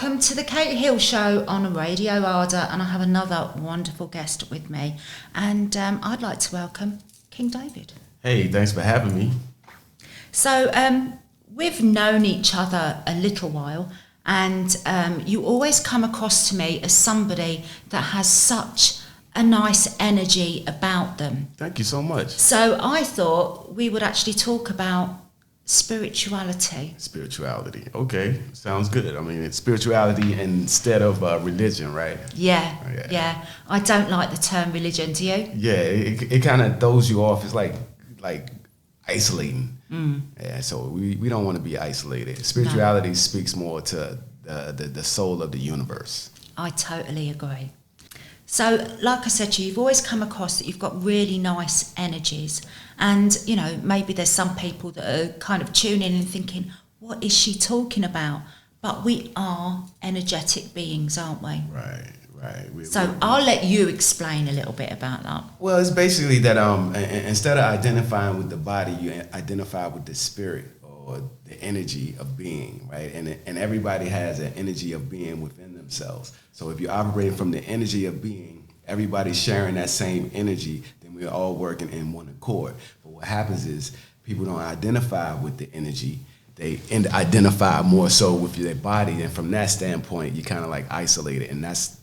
Welcome to the Kate Hill Show on Radio Arder, and I have another wonderful guest with me, and I'd like to welcome King David. Hey, thanks for having me. So we've known each other a little while, and you always come across to me as somebody that has such a nice energy about them. Thank you so much. So I thought we would actually talk about spirituality. Spirituality. Okay, sounds good. I mean, it's spirituality instead of religion, right? Yeah. I don't like the term religion. Do you? Yeah, it kind of throws you off. It's like isolating. Yeah, so we don't want to be isolated. Spirituality speaks more to the soul of the universe. I totally agree. So, like I said to you, you've always come across that you've got really nice energies. And, you know, maybe there's some people that are kind of tuning in and thinking, what is she talking about? But we are energetic beings, aren't we? Right. I'll let you explain a little bit about that. Well, it's basically that instead of identifying with the body, you identify with the spirit or the energy of being, right? And everybody has an energy of being within themselves. So if you're operating from the energy of being, everybody's sharing that same energy, then we're all working in one accord. But what happens is people don't identify with the energy. They identify more so with their body. And from that standpoint, you kind of like isolate it. And that's,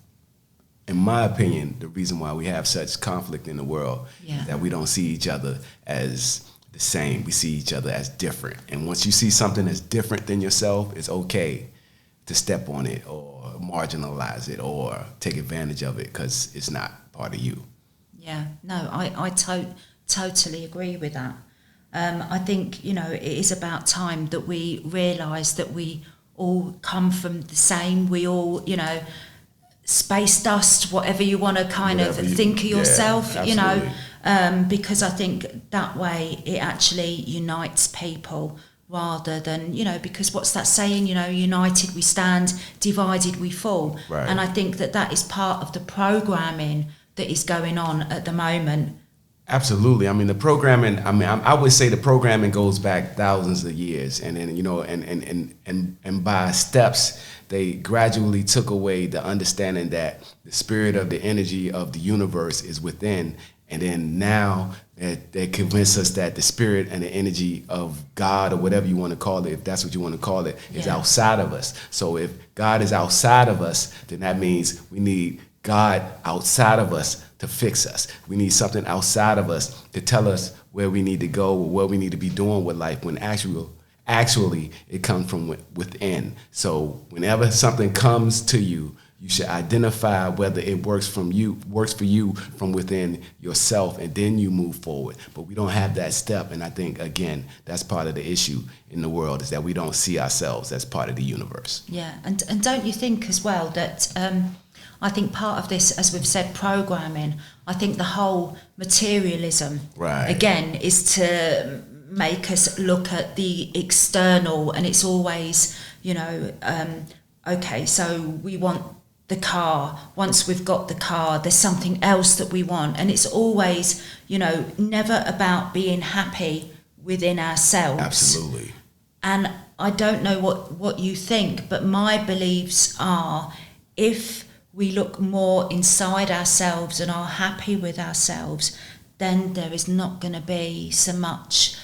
in my opinion, the reason why we have such conflict in the world, is that we don't see each other as the same. We see each other as different. And once you see something that's different than yourself, it's okay to step on it or marginalize it or take advantage of it because it's not part of you. Yeah, no, I totally agree with that. I think, you know, it is about time that we realise that we all come from the same. We all, you know, space dust, whatever you want to think of yourself, you know, because I think that way it actually unites people rather than, you know, because what's that saying, you know, united we stand, divided we fall. Right. And I think that is part of the programming that is going on at the moment. Absolutely. I mean, the programming, I would say the programming goes back thousands of years. And then, you know, and by steps, they gradually took away the understanding that the spirit of the energy of the universe is within. And then now they convince us that the spirit and the energy of God, or whatever you want to call it, if that's what you want to call it, is outside of us. So if God is outside of us, then that means we need God outside of us to fix us. We need something outside of us to tell us where we need to go, or what we need to be doing with life, when actually it comes from within. So whenever something comes to you, you should identify whether it works for you from within yourself, and then you move forward. But we don't have that step, and I think, again, that's part of the issue in the world, is that we don't see ourselves as part of the universe. Yeah, and don't you think as well that I think part of this, as we've said, programming, I think the whole materialism, again, is to make us look at the external, and it's always, you know, okay, so we want the car. Once we've got the car, there's something else that we want, and it's always, you know, never about being happy within ourselves. Absolutely. And I don't know what you think, but my beliefs are, if we look more inside ourselves and are happy with ourselves, then there is not going to be so much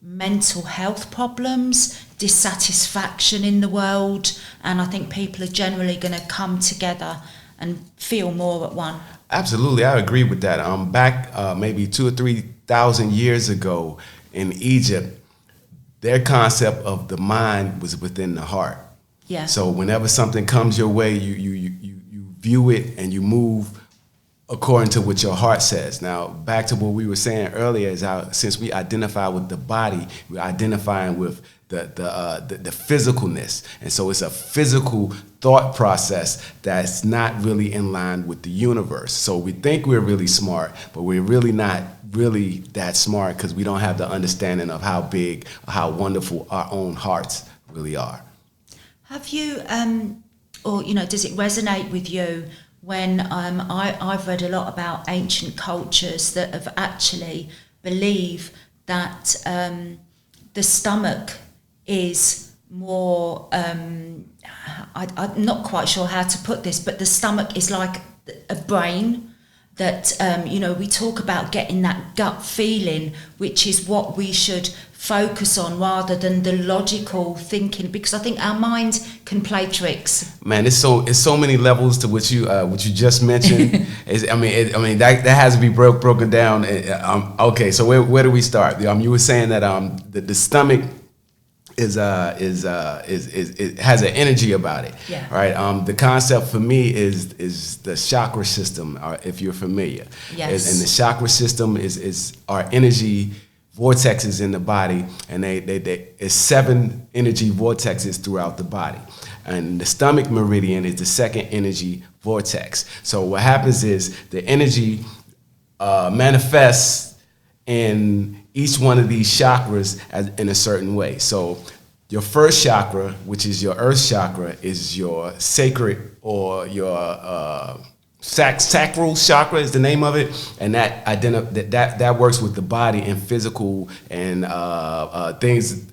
mental health problems, dissatisfaction in the world, and I think people are generally going to come together and feel more at one. Absolutely, I agree with that. Back maybe 2,000 or 3,000 years ago in Egypt, their concept of the mind was within the heart. Yeah. So whenever something comes your way, you view it and you move according to what your heart says. Now, back to what we were saying earlier, is how, since we identify with the body, we're identifying with the physicalness. And so it's a physical thought process that's not really in line with the universe. So we think we're really smart, but we're really not really that smart, because we don't have the understanding of how big, how wonderful our own hearts really are. Have you, or, you know, does it resonate with you when I've read a lot about ancient cultures that have actually believe that the stomach is more, I I'm not quite sure how to put this, but the stomach is like a brain that, we talk about getting that gut feeling, which is what we should focus on rather than the logical thinking, because I think our mind can play tricks. Man, it's so many levels to what you just mentioned. That has to be broken down. Okay, so where do we start? You were saying that the stomach is it has an energy about it, right? The concept for me is the chakra system, if you're familiar. Yes. And the chakra system is our energy vortexes in the body, and it's 7 energy vortexes throughout the body, and the stomach meridian is the second energy vortex. So what happens is the energy manifests in each one of these chakras in a certain way. So your first chakra, which is your earth chakra, is your sacred, or your sacral chakra is the name of it, and that works with the body and physical and things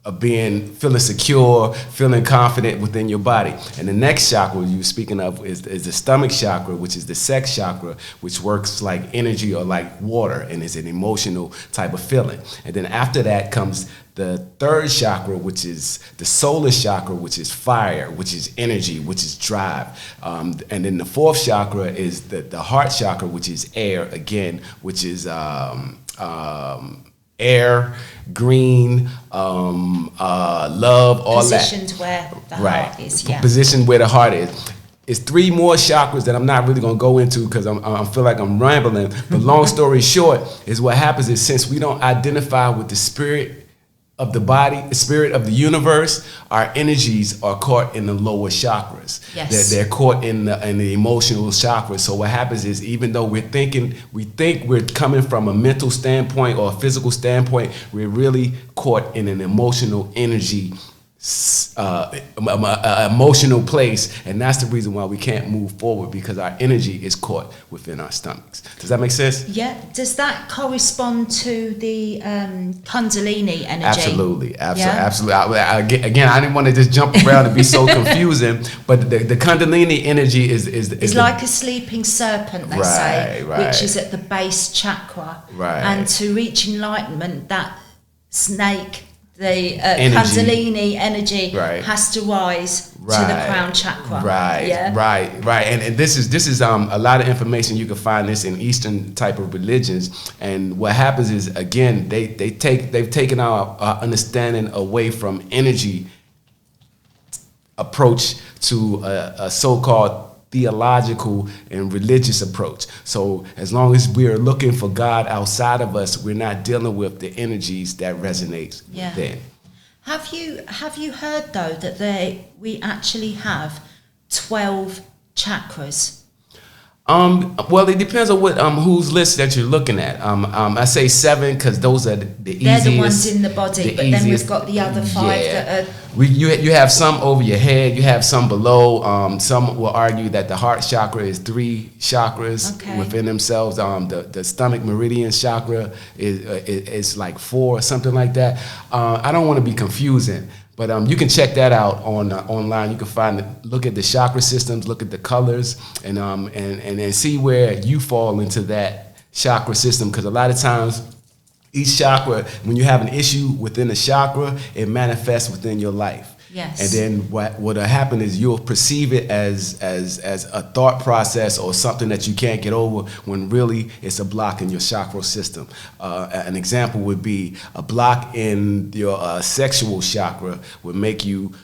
of feeling secure, feeling confident within your body. And the next chakra you're speaking of is the stomach chakra, which is the sex chakra, which works like energy or like water, and is an emotional type of feeling. And then after that comes the third chakra, which is the solar chakra, which is fire, which is energy, which is drive. And then the fourth chakra is the heart chakra, which is air again, which is air, green, love, all Positioned that. where the heart is, yeah. Positioned where the heart is. It's 3 more chakras that I'm not really going to go into because I feel like I'm rambling. But long story short, is what happens is, since we don't identify with the spirit of the body, the spirit of the universe, our energies are caught in the lower chakras. Yes. They're caught in the emotional chakras. So what happens is, even though we think we're coming from a mental standpoint or a physical standpoint, we're really caught in an emotional energy, emotional place, and that's the reason why we can't move forward, because our energy is caught within our stomachs. Does that make sense? Yeah. Does that correspond to the Kundalini energy? Absolutely. Yeah? Absolutely. Again, I didn't want to just jump around and be so confusing, but the Kundalini energy is like a sleeping serpent, they say, right. which is at the base chakra. Right. And to reach enlightenment, that snake, the Kundalini energy has to rise to the crown chakra. Right, yeah? right. And this is a lot of information. You can find this in Eastern type of religions. And what happens is, again, they've taken our understanding away from energy approach to a so-called theological and religious approach. So as long as we're looking for God outside of us, we're not dealing with the energies that resonate then. Have you heard though that we actually have 12 chakras? Well, it depends on what whose list that you're looking at. I say 7 because those are the easiest. They're the ones in the body, but then we've got the other 5 that are. You have some over your head, you have some below. Some will argue that the heart chakra is 3 chakras within themselves. The stomach meridian chakra is like 4 or something like that. I don't want to be confusing, but you can check that out online. You can find it, look at the chakra systems, look at the colors, and see where you fall into that chakra system. Because a lot of times, each chakra, when you have an issue within a chakra, it manifests within your life. Yes. And then what'll happen is you'll perceive it as a thought process or something that you can't get over, when really it's a block in your chakra system. An example would be a block in your sexual chakra would make you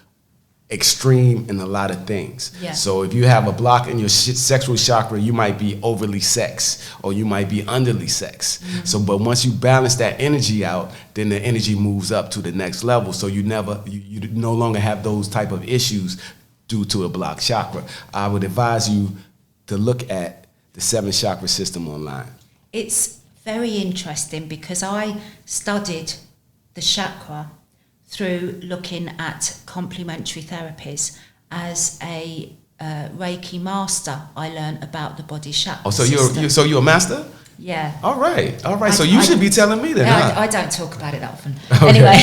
extreme in a lot of things. Yeah. So if you have a block in your sexual chakra, you might be overly sex, or you might be underly sex. Mm-hmm. So, but once you balance that energy out, then the energy moves up to the next level. So you no longer have those type of issues due to a blocked chakra. I would advise you to look at the 7 chakra system online. It's very interesting because I studied the chakra through looking at complementary therapies as a Reiki master, I learned about the body chakra. Oh, so system. you're a master? Yeah. All right. So you should be telling me that. I don't talk about it that often. Okay. Anyway,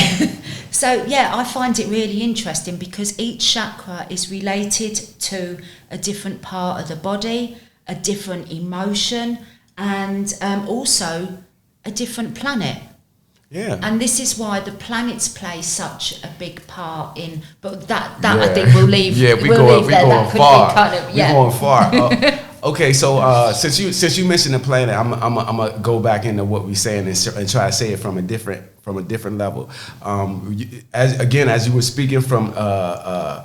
so yeah, I find it really interesting because each chakra is related to a different part of the body, a different emotion, and also a different planet. Yeah. And this is why the planets play such a big part in. But that I think we'll leave. Yeah, we're going far. We're going far. Okay, so since you mentioned the planet, I'm gonna go back into what we're saying and try to say it from a different level. As you were speaking from, a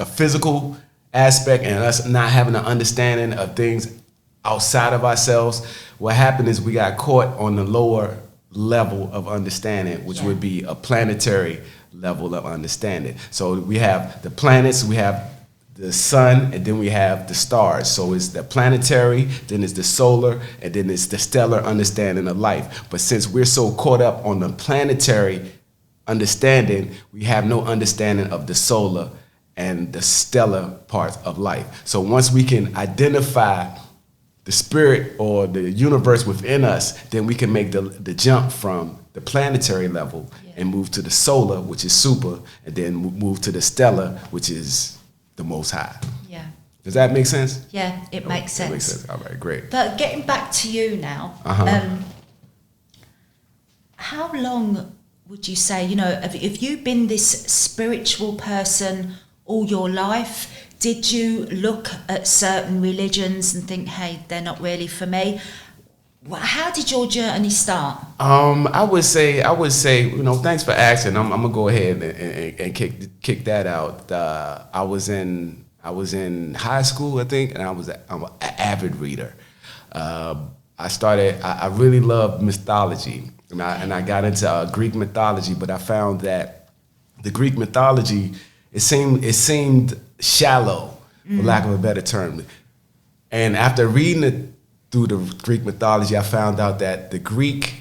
physical aspect and us not having an understanding of things outside of ourselves. What happened is we got caught on the lower level of understanding, which would be a planetary level of understanding. So we have the planets, we have the sun, and then we have the stars. So it's the planetary, then it's the solar, and then it's the stellar understanding of life. But since we're so caught up on the planetary understanding, we have no understanding of the solar and the stellar part of life. So once we can identify the spirit or the universe within us, then we can make the jump from the planetary level and move to the solar, which is super, and then move to the stellar, which is the most high. Yeah. Does that make sense? Yeah, it makes sense. It makes sense. All right, great. But getting back to you now, how long would you say, have you been this spiritual person all your life? Did you look at certain religions and think, hey, they're not really for me? How did your journey start? I would say, thanks for asking. I'm gonna go ahead and kick that out. I was in high school, I think, and I'm an avid reader. I really loved mythology, and I got into Greek mythology, but I found that the Greek mythology, it seemed shallow, for lack of a better term. And after reading it through the Greek mythology, I found out that the Greek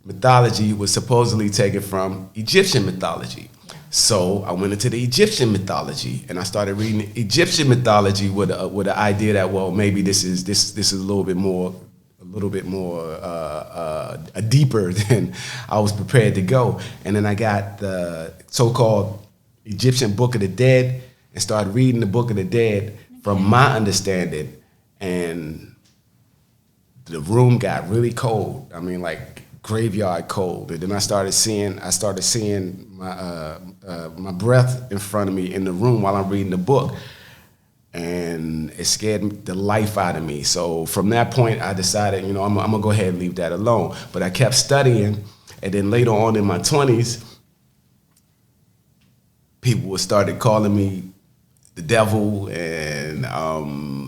mythology was supposedly taken from Egyptian mythology. So I went into the Egyptian mythology and I started reading Egyptian mythology with the idea that, well, maybe this is a little bit more deeper than I was prepared to go. And then I got the so-called Egyptian Book of the Dead and started reading the Book of the Dead from my understanding, and the room got really cold. I mean, like graveyard cold. And then I started seeing my breath in front of me in the room while I'm reading the book, and it scared the life out of me. So from that point, I decided, I'm gonna go ahead and leave that alone. But I kept studying, and then later on in my 20s, people started calling me the devil, and I'm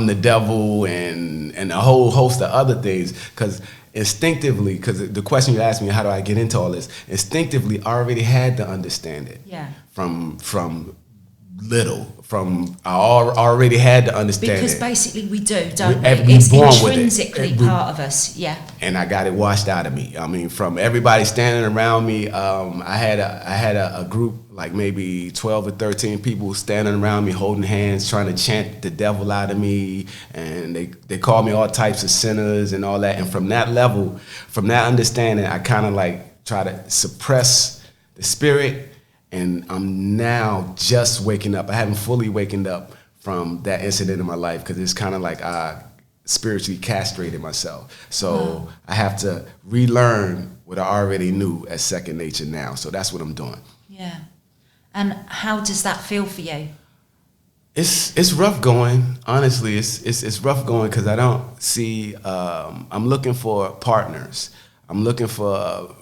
the devil, and a whole host of other things. Because instinctively, because the question you asked me, how do I get into all this? Instinctively, I already had to understand it. Yeah. From little. I already had to understand because it. Basically we do, don't we? It's intrinsically part of us, yeah. And I got it washed out of me. I mean, from everybody standing around me, I had a group, like maybe 12 or 13 people standing around me, holding hands, trying to chant the devil out of me, and they called me all types of sinners and all that. And from that level, from that understanding, I kind of like try to suppress the spirit. And I'm now just waking up. I haven't fully wakened up from that incident in my life, because it's kind of like I spiritually castrated myself. So I have to relearn what I already knew as second nature now. So that's what I'm doing. Yeah. And how does that feel for you? It's rough going. Honestly, it's rough going because I don't see. I'm looking for partners. I'm looking for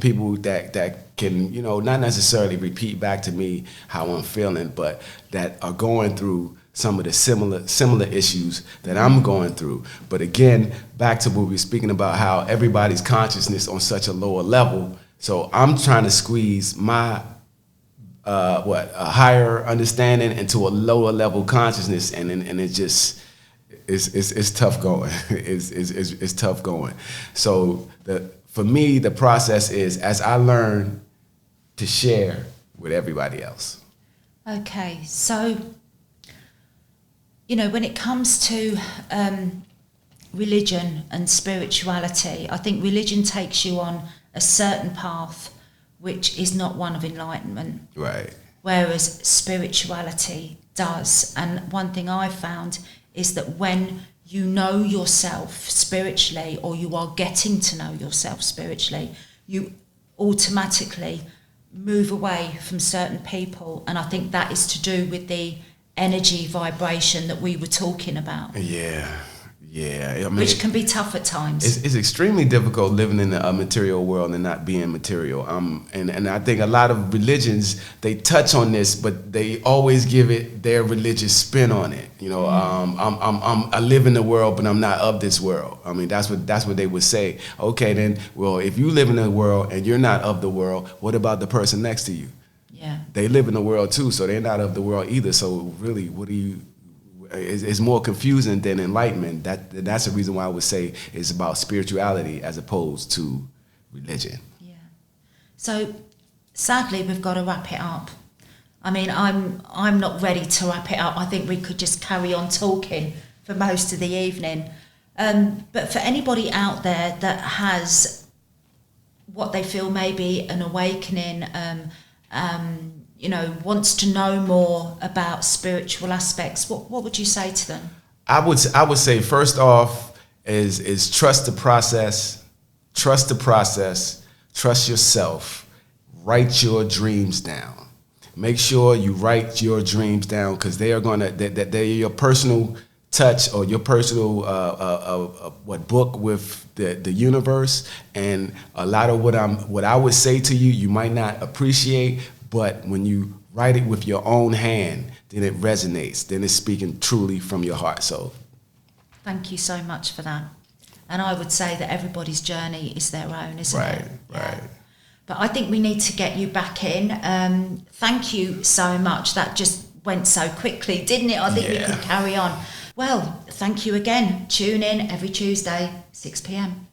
people that can, not necessarily repeat back to me how I'm feeling, but that are going through some of the similar issues that I'm going through. But again, back to what we were speaking about, how everybody's consciousness on such a lower level. So I'm trying to squeeze my a higher understanding into a lower level consciousness, and it just it's tough going. It's tough going. So for me, the process is as I learn to share with everybody else. Okay, so, when it comes to religion and spirituality, I think religion takes you on a certain path which is not one of enlightenment. Right. Whereas spirituality does. And one thing I've found is that when you know yourself spiritually, or you are getting to know yourself spiritually, you automatically move away from certain people. And I think that is to do with the energy vibration that we were talking about. Yeah. I mean, which can be tough at times. It's extremely difficult living in a material world and not being material. And I think a lot of religions, they touch on this, but they always give it their religious spin on it. I live in the world, but I'm not of this world. I mean, that's what they would say. Okay, then, well, if you live in the world and you're not of the world, what about the person next to you? Yeah. They live in the world too, so they're not of the world either. So really, what do you? It's more confusing than enlightenment. That's the reason why I would say it's about spirituality as opposed to religion. Yeah. So sadly, we've got to wrap it up. I mean, I'm not ready to wrap it up. I think we could just carry on talking for most of the evening. But for anybody out there that has what they feel may be an awakening, wants to know more about spiritual aspects, what would you say to them? I would say first off is trust the process, trust yourself, write your dreams down. Make sure you write your dreams down, because they're your personal touch or your personal book with the universe. And a lot of what I would say to you, you might not appreciate. But when you write it with your own hand, then it resonates. Then it's speaking truly from your heart. So, thank you so much for that. And I would say that everybody's journey is their own, isn't it? Right. But I think we need to get you back in. Thank you so much. That just went so quickly, didn't it? I think we could carry on. Well, thank you again. Tune in every Tuesday, 6 p.m.